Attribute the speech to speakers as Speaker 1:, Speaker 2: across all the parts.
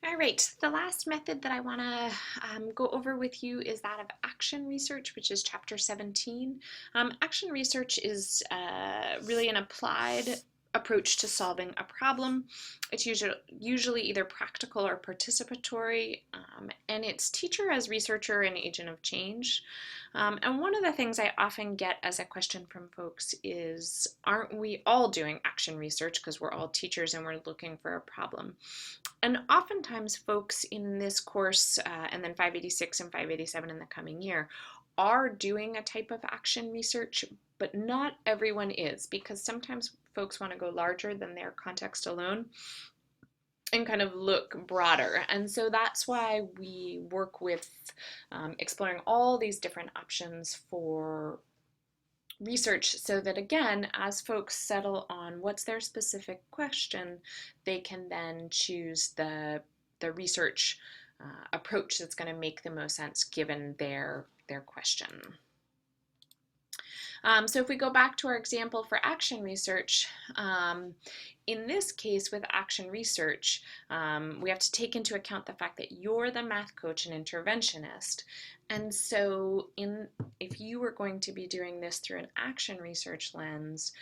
Speaker 1: All right, the last method that I want to go over with you is that of action research, which is chapter 17. Action research is really an applied approach to solving a problem. It's usually either practical or participatory, and it's teacher as researcher and agent of change. And one of the things I often get as a question from folks is, aren't we all doing action research because we're all teachers and we're looking for a problem? And oftentimes folks in this course, and then 586 and 587 in the coming year, are doing a type of action research, but not everyone is, because sometimes folks want to go larger than their context alone and kind of look broader. And so that's why we work with exploring all these different options for research, so that again, as folks settle on what's their specific question, they can then choose the research approach that's going to make the most sense given their question. So if we go back to our example for action research, in this case with action research, we have to take into account the fact that you're the math coach and interventionist. And so if you were going to be doing this through an action research lens,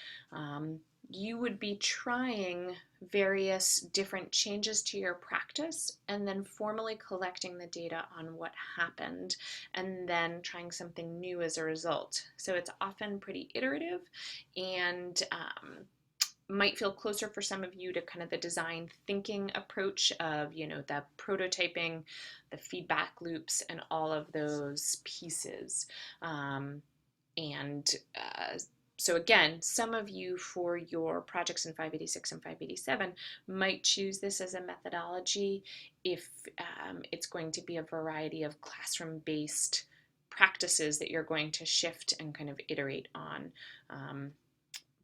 Speaker 1: you would be trying various different changes to your practice and then formally collecting the data on what happened and then trying something new as a result. So it's often pretty iterative and might feel closer for some of you to kind of the design thinking approach of, the prototyping, the feedback loops, and all of those pieces. So again, some of you for your projects in 586 and 587 might choose this as a methodology if it's going to be a variety of classroom-based practices that you're going to shift and kind of iterate on.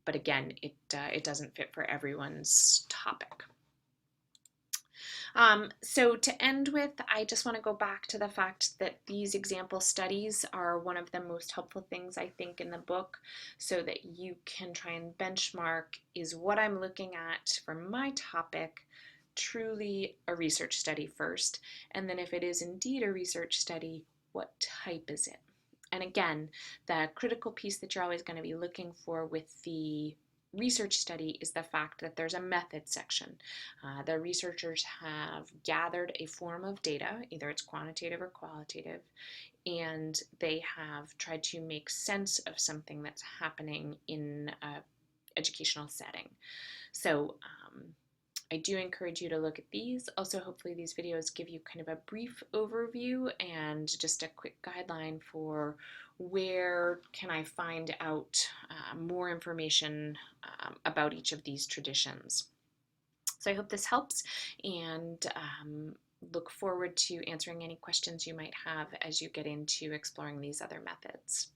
Speaker 1: But again, it doesn't fit for everyone's topic. So to end with, I just want to go back to the fact that these example studies are one of the most helpful things I think in the book, so that you can try and benchmark, is what I'm looking at for my topic truly a research study first? And then if it is indeed a research study, what type is it? And again, the critical piece that you're always going to be looking for with the research study is the fact that there's a method section. The researchers have gathered a form of data, either it's quantitative or qualitative, and they have tried to make sense of something that's happening in an educational setting. So I do encourage you to look at these. Also, hopefully these videos give you kind of a brief overview and just a quick guideline for where can I find out more information about each of these traditions. So I hope this helps, and look forward to answering any questions you might have as you get into exploring these other methods.